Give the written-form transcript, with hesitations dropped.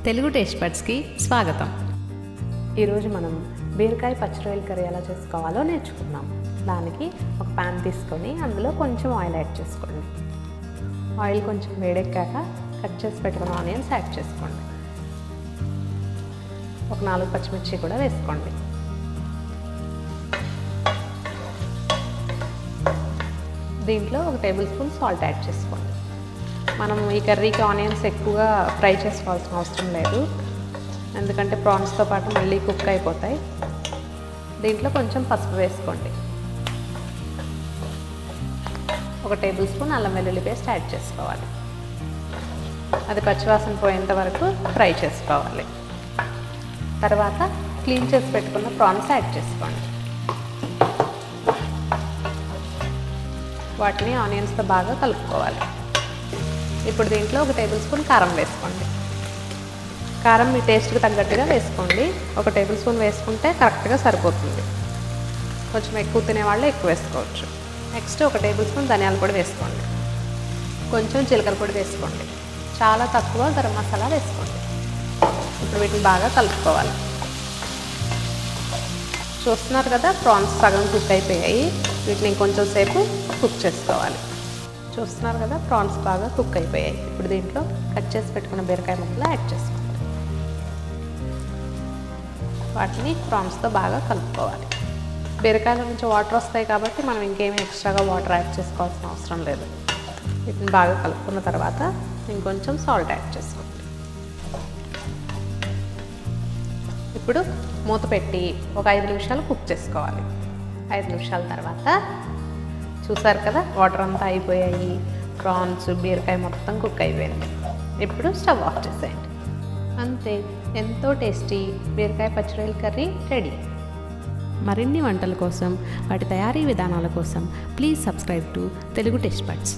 Telugu taste బడ్స్కి స్వాగతం. ఈరోజు మనం బీరకాయ పచ్చి రొయ్యల కర్రీ ఎలా చేసుకోవాలో నేర్చుకుందాం. దానికి ఒక ప్యాన్ తీసుకొని అందులో కొంచెం ఆయిల్ యాడ్ చేసుకోండి. ఆయిల్ కొంచెం వేడెక్కాక కట్ చేసి పెట్టుకున్న ఆనియన్స్ యాడ్ చేసుకోండి. ఒక 4 పచ్చిమిర్చి కూడా వేసుకోండి. దీంట్లో 1 టేబుల్ స్పూన్ సాల్ట్ యాడ్ చేసుకోండి. మనం ఈ కర్రీకి ఆనియన్స్ ఎక్కువగా ఫ్రై చేసుకోవాల్సిన అవసరం లేదు, ఎందుకంటే ప్రాన్స్తో పాటు మళ్ళీ కుక్ అయిపోతాయి. దీంట్లో కొంచెం పసుపు వేసుకోండి. 1 టేబుల్ స్పూన్ అల్లం వెల్లుల్లి పేస్ట్ యాడ్ చేసుకోవాలి. అది పచ్చివాసన పోయేంత వరకు ఫ్రై చేసుకోవాలి. తర్వాత క్లీన్ చేసి పెట్టుకున్న ప్రాన్స్ యాడ్ చేసుకోండి. వాటిని ఆనియన్స్తో బాగా కలుపుకోవాలి. ఇప్పుడు దీంట్లో 1 టేబుల్ స్పూన్ కారం వేసుకోండి. కారం మీ టేస్ట్కి తగ్గట్టుగా వేసుకోండి. 1 టేబుల్ స్పూన్ వేసుకుంటే కరెక్ట్గా సరిపోతుంది. కొంచెం ఎక్కువ తినేవాళ్ళు ఎక్కువ వేసుకోవచ్చు. నెక్స్ట్ 1 టేబుల్ స్పూన్ ధనియాల పొడి వేసుకోండి. కొంచెం జీలకర్ర పొడి వేసుకోండి. చాలా తక్కువ గరం మసాలా వేసుకోండి. ఇప్పుడు వీటిని బాగా కలుపుకోవాలి. చూస్తున్నారు కదా, ప్రాన్స్ సగం కుక్ అయిపోయాయి. వీటిని ఇంకొంచెం సేపు కుక్ చేసుకోవాలి. చూస్తున్నారు కదా, ప్రాన్స్ బాగా కుక్ అయిపోయాయి. ఇప్పుడు దీంట్లో కట్ చేసి పెట్టుకున్న బీరకాయ ముక్కలు యాడ్ చేసుకోండి. వాటిని ప్రాన్స్తో బాగా కలుపుకోవాలి. బీరకాయల నుంచి వాటర్ వస్తాయి కాబట్టి మనం ఇంకేమీ ఎక్స్ట్రాగా వాటర్ యాడ్ చేసుకోవాల్సిన అవసరం లేదు. వీటిని బాగా కలుపుకున్న తర్వాత ఇంకొంచెం సాల్ట్ యాడ్ చేసుకోండి. ఇప్పుడు మూత పెట్టి ఒక 5 నిమిషాలు కుక్ చేసుకోవాలి. 5 నిమిషాల తర్వాత చూసారు కదా, వాటర్ అంతా అయిపోయాయి. ప్రాన్స్ బీరకాయ మొత్తం కుక్ అయిపోయింది. ఇప్పుడు స్టవ్ ఆఫ్ చేసేయండి. అంతే, ఎంతో టేస్టీ బీరకాయ పచ్చి రొయ్యల కర్రీ రెడీ. మరిన్ని వంటల కోసం, వాటి తయారీ విధానాల కోసం please subscribe to Telugu taste buds.